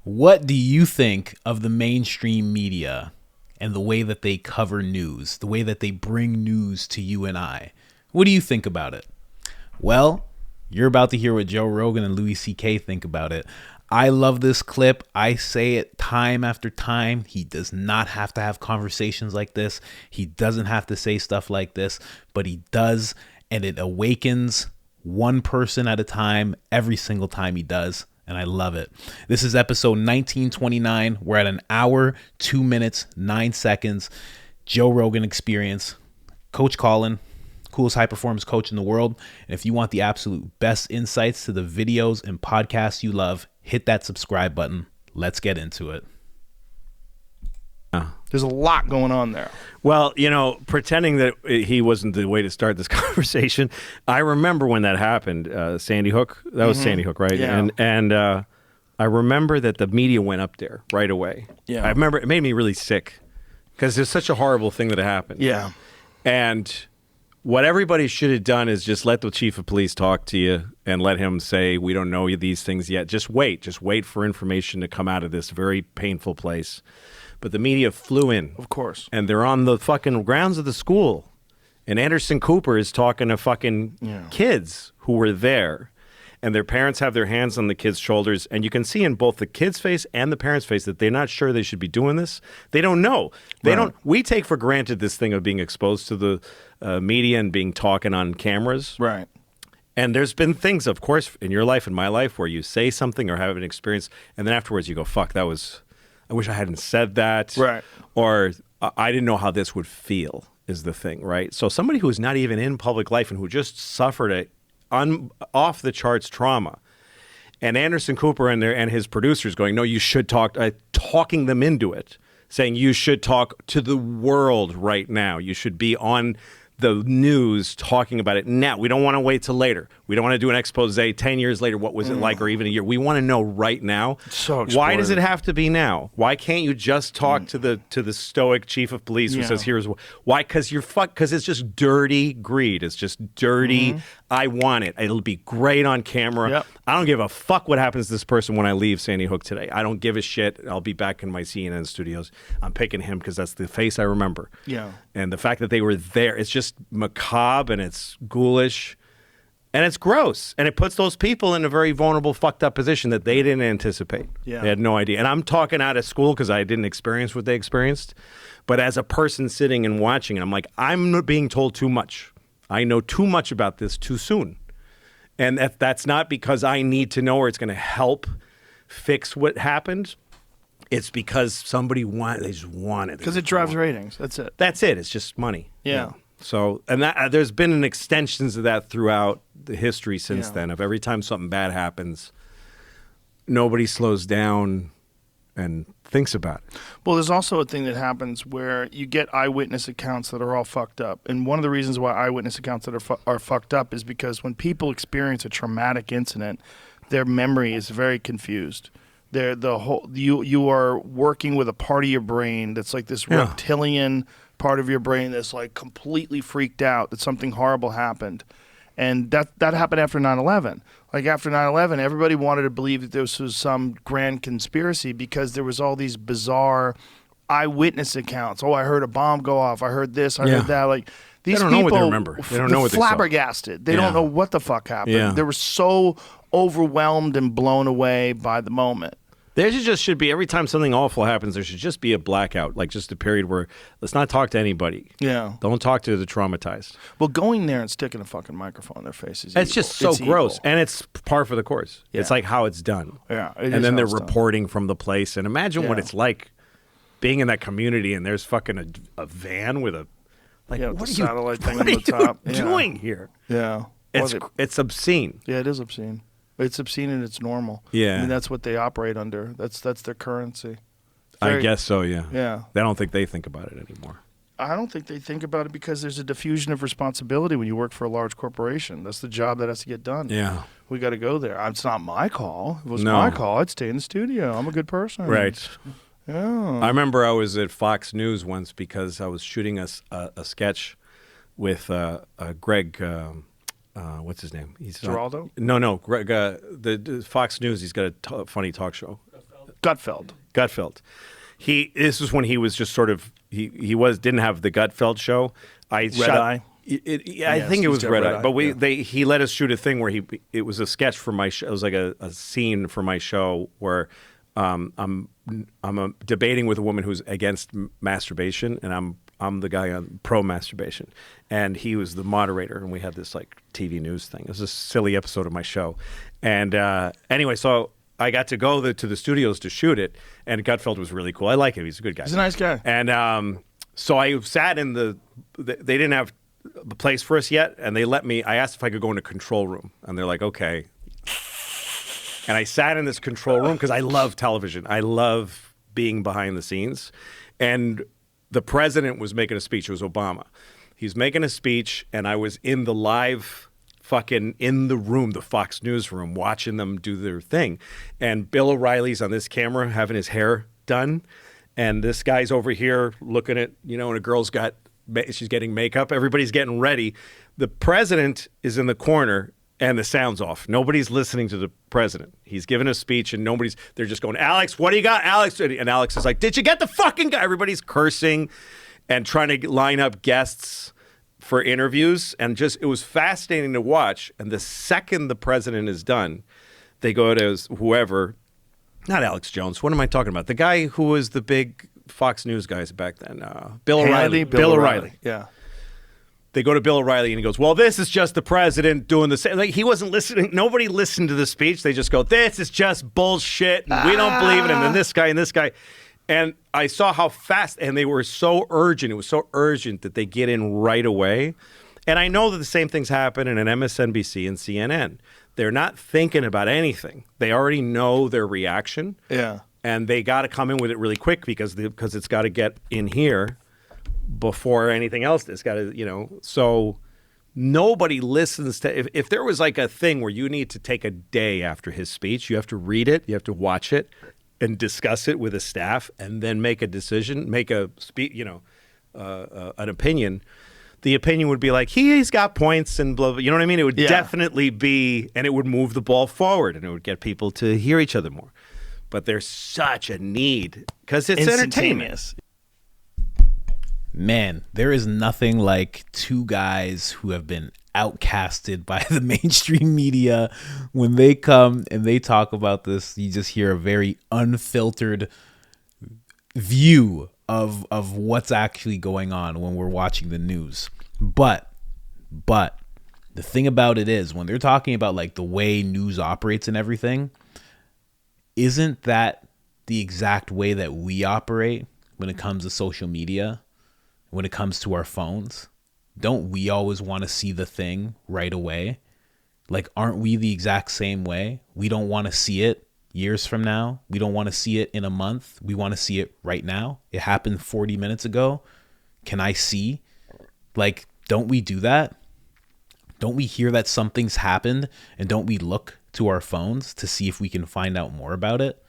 What do you think of the mainstream media and the way that they cover news, the way that they bring news to you and I? What do you think about it? Well, you're about to hear what Joe Rogan and Louis C.K. think about it. I love this clip. I say it time after time. He does not have to have conversations like this. He doesn't have to say stuff like this, but he does, and it awakens one person at a time every single time he does. And I love it. This is episode 1929. We're at 1 hour, 2 minutes, 9 seconds. Joe Rogan Experience. Coach Colin, coolest high performance coach in the world. And if you want the absolute best insights to the videos and podcasts you love, hit that subscribe button. Let's get into it. There's a lot going on there. Well, you know, pretending that he wasn't the way to start this conversation, I remember when that happened, Sandy Hook. That was Sandy Hook, right? Yeah. And I remember that the media went up there right away. Yeah. I remember it made me really sick because it's such a horrible thing that happened. Yeah. And what everybody should have done is just let the chief of police talk to you and let him say, we don't know these things yet. Just wait for information to come out of this very painful place. But the media flew in. Of course. And they're on the fucking grounds of the school. And Anderson Cooper is talking to fucking kids who were there. And their parents have their hands on the kids' shoulders. And you can see in both the kid's face and the parents' face that they're not sure they should be doing this. They don't know. We take for granted this thing of being exposed to the media and being talking on cameras. Right. And there's been things, of course, in your life and my life where you say something or have an experience. And then afterwards you go, fuck, I wish I hadn't said that. Right. Or I didn't know how this would feel is the thing, right? So somebody who's not even in public life and who just suffered a off the charts trauma, and Anderson Cooper and his producers going, no, you should talk, talking them into it, saying you should talk to the world right now. You should be on the news talking about it now. We don't want to wait till later. We don't want to do an expose 10 years later. What was it like, or even a year? We want to know right now. So why does it have to be now? Why can't you just talk to the stoic chief of police who says, here's why? Because because it's just dirty greed. It's just dirty. I want it. It'll be great on camera. Yep. I don't give a fuck what happens to this person when I leave Sandy Hook today. I don't give a shit. I'll be back in my CNN studios. I'm picking him because that's the face I remember. Yeah. And the fact that they were there, it's just macabre and it's ghoulish and it's gross. And it puts those people in a very vulnerable, fucked up position that they didn't anticipate. Yeah. They had no idea. And I'm talking out of school because I didn't experience what they experienced. But as a person sitting and watching, I'm like, I'm being told too much. I know too much about this too soon. And that's not because I need to know or it's going to help fix what happened. It's because they just want it. Because it drives ratings. That's it. That's it. It's just money. Yeah. So, and there's been an extensions of that throughout the history since then. Of every time something bad happens, nobody slows down and thinks about it. Well, there's also a thing that happens where you get eyewitness accounts that are all fucked up. And one of the reasons why eyewitness accounts that are fucked up is because when people experience a traumatic incident, their memory is very confused. You are working with a part of your brain that's like this reptilian part of your brain that's like completely freaked out that something horrible happened. And that happened after 9/11. Like after 9/11, everybody wanted to believe that this was some grand conspiracy because there was all these bizarre eyewitness accounts. Oh, I heard a bomb go off. I heard this. I heard that. Like these people know what they remember. They don't know what they saw. Flabbergasted. They don't know what the fuck happened. Yeah. They were so overwhelmed and blown away by the moment. There should be, every time something awful happens, there should just be a blackout, like just a period where let's not talk to anybody. Yeah. Don't talk to the traumatized. Well, going there and sticking a fucking microphone in their face is It's just so gross. Evil. And it's par for the course. Yeah. It's like how it's done. Yeah. And then they're reporting from the place. And imagine what it's like being in that community and there's fucking a van with a, like, what what the are satellite thing what on are the top. you doing here? Yeah. It's obscene. Yeah, it is obscene. It's obscene and it's normal. Yeah. I mean, that's what they operate under. That's their currency. I guess so, yeah. Yeah. I don't think they think about it anymore. I don't think they think about it because there's a diffusion of responsibility when you work for a large corporation. That's the job that has to get done. Yeah. We got to go there. It's not my call. If it was my call, I'd stay in the studio. I'm a good person. Right. Yeah. I remember I was at Fox News once because I was shooting a sketch with Greg, what's his name? He's Giraldo? No, Greg, the Fox News, he's got a funny talk show. Gutfeld. Gutfeld. This was when he was just sort of didn't have the Gutfeld show. I think it was Red Eye, but he let us shoot a thing where it was a sketch for my show. It was like a scene for my show where I'm debating with a woman who's against masturbation, and I'm the guy on pro masturbation, and he was the moderator, and we had this like TV news thing. It was a silly episode of my show, and anyway, so I got to go to the studios to shoot it, and Gutfeld was really cool. I like him; he's a good guy. He's a nice guy. And so I sat in they didn't have a place for us yet, and they let me. I asked if I could go in a control room, and they're like, okay. And I sat in this control room because I love television. I love being behind the scenes, and the president was making a speech. It was Obama. He's making a speech, and I was in the live in the room, the Fox News room, watching them do their thing. And Bill O'Reilly's on this camera having his hair done, and this guy's over here looking at, and a girl's she's getting makeup. Everybody's getting ready. The president is in the corner, and the sound's off. Nobody's listening to the president. He's giving a speech, and they're just going, Alex, what do you got, Alex? And Alex is like, did you get the fucking guy? Everybody's cursing and trying to line up guests for interviews. And it was fascinating to watch. And the second the president is done, they go to whoever, not Alex Jones. What am I talking about? The guy who was the big Fox News guys back then. Bill O'Reilly. Bill O'Reilly. Yeah. They go to Bill O'Reilly, and he goes, well, this is just the president doing the same. Like, he wasn't listening. Nobody listened to the speech. They just go, this is just bullshit. And we don't believe in him. And this guy and this guy. And I saw how fast, and they were so urgent. It was so urgent that they get in right away. And I know that the same things happen in an MSNBC and CNN. They're not thinking about anything. They already know their reaction. Yeah. And they got to come in with it really quick because it's got to get in here before anything else. It's got to, so nobody listens to, if there was like a thing where you need to take a day after his speech, you have to read it, you have to watch it and discuss it with a staff and then make a decision, make a an opinion. The opinion would be like, he's got points and blah, blah, you know what I mean? It would definitely be, and it would move the ball forward and it would get people to hear each other more. But there's such a need because it's entertainment. Man, there is nothing like two guys who have been outcasted by the mainstream media. When they come and they talk about this, you just hear a very unfiltered view of what's actually going on when we're watching the news. But the thing about it is, when they're talking about like the way news operates and everything, isn't that the exact way that we operate when it comes to social media? When it comes to our phones, don't we always want to see the thing right away? Like, aren't we the exact same way? We don't want to see it years from now. We don't want to see it in a month. We want to see it right now. It happened 40 minutes ago. Can I see? Like, don't we do that? Don't we hear that something's happened and don't we look to our phones to see if we can find out more about it?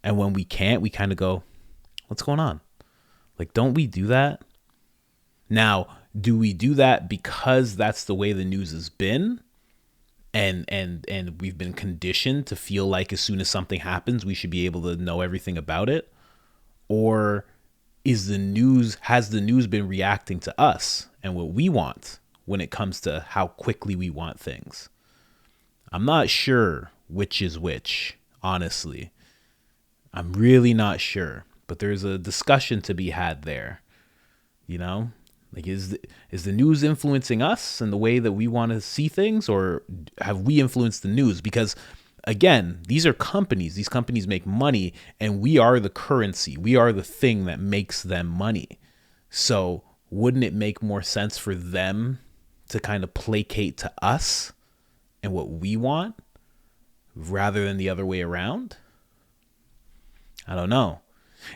And when we can't, we kind of go, what's going on? Like, don't we do that? Now, do we do that because that's the way the news has been? And we've been conditioned to feel like as soon as something happens, we should be able to know everything about it? Or has the news been reacting to us and what we want when it comes to how quickly we want things? I'm not sure which is which, honestly. I'm really not sure. But there's a discussion to be had there, Like, is the news influencing us and the way that we want to see things, or have we influenced the news? Because, again, these are companies. These companies make money, and we are the currency. We are the thing that makes them money. So wouldn't it make more sense for them to kind of placate to us and what we want rather than the other way around? I don't know.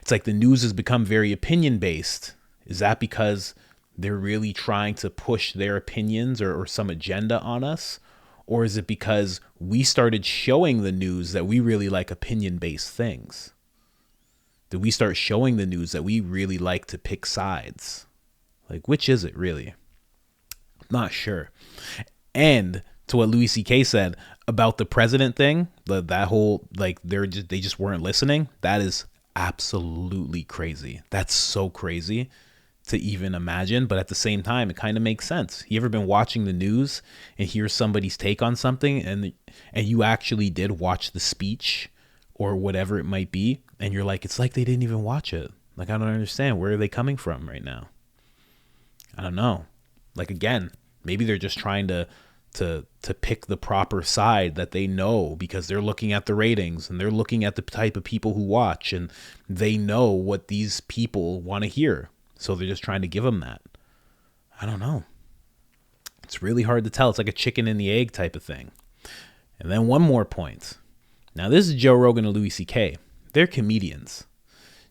It's like the news has become very opinion-based. Is that because they're really trying to push their opinions or some agenda on us? Or is it because we started showing the news that we really like opinion-based things? Did we start showing the news that we really like to pick sides? Like, which is it really? Not sure. And to what Louis C.K. said, about the president thing, that whole, like, they just weren't listening. That is absolutely crazy. That's so crazy to even imagine, but at the same time, it kind of makes sense. You ever been watching the news and hear somebody's take on something, and you actually did watch the speech or whatever it might be, and you're like, it's like they didn't even watch it. Like, I don't understand. Where are they coming from right now? I don't know. Like, again, maybe they're just trying to pick the proper side that they know, because they're looking at the ratings and they're looking at the type of people who watch, and they know what these people want to hear. So they're just trying to give them that. I don't know. It's really hard to tell. It's like a chicken and the egg type of thing. And then one more point. Now, this is Joe Rogan and Louis C.K. They're comedians.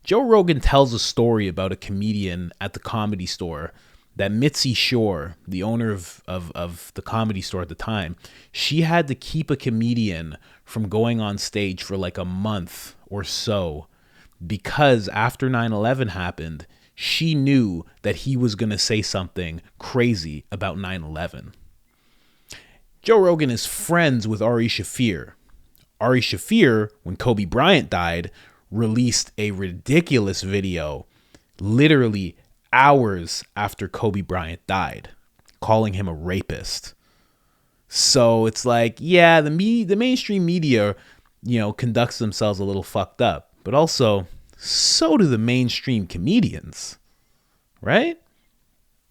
Joe Rogan tells a story about a comedian at the Comedy Store that Mitzi Shore, the owner of the Comedy Store at the time, she had to keep a comedian from going on stage for like a month or so, because after 9/11 happened, she knew that he was going to say something crazy about 9/11. Joe Rogan is friends with Ari Shaffir. Ari Shaffir, when Kobe Bryant died, released a ridiculous video literally hours after Kobe Bryant died, calling him a rapist. So it's like, yeah, the mainstream media, conducts themselves a little fucked up, but also so do the mainstream comedians, right?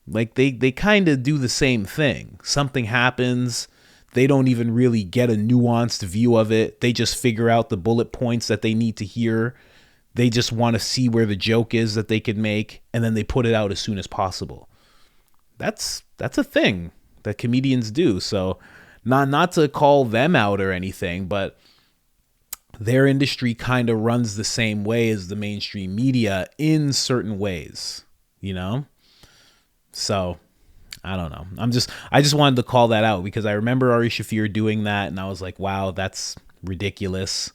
Like they kind of do the same thing. Something happens, they don't even really get a nuanced view of it. They just figure out the bullet points that they need to hear. They just want to see where the joke is that they could make, and then they put it out as soon as possible. That's a thing that comedians do. So not to call them out or anything, but their industry kind of runs the same way as the mainstream media in certain ways, So I don't know. I just wanted to call that out, because I remember Ari Shaffir doing that, and I was like, wow, that's ridiculous.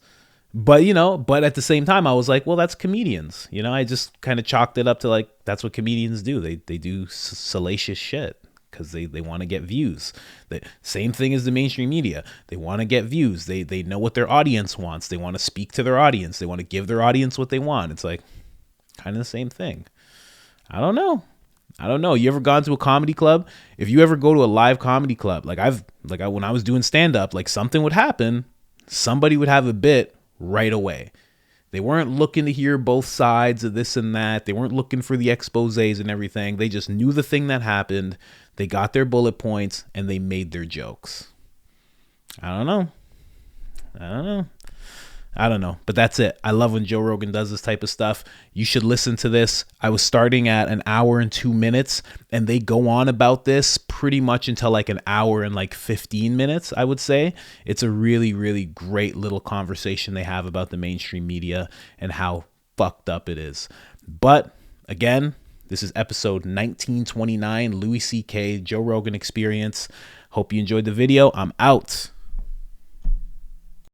But, but at the same time, I was like, well, that's comedians. I just kind of chalked it up to like, that's what comedians do. They do salacious shit because they want to get views. The same thing as the mainstream media. They want to get views. They know what their audience wants. They want to speak to their audience. They want to give their audience what they want. It's like kind of the same thing. I don't know. You ever gone to a comedy club? If you ever go to a live comedy club, when I was doing stand up, like something would happen. Somebody would have a bit right away. They weren't looking to hear both sides of this and that. They weren't looking for the exposés and everything. They just knew the thing that happened. They got their bullet points and they made their jokes. I don't know, but that's it. I love when Joe Rogan does this type of stuff. You should listen to this. I was starting at an hour and 2 minutes, and they go on about this pretty much until like an hour and like 15 minutes, I would say. It's a really, really great little conversation they have about the mainstream media and how fucked up it is. But again, this is episode 1929, Louis C.K., Joe Rogan Experience. Hope you enjoyed the video. I'm out.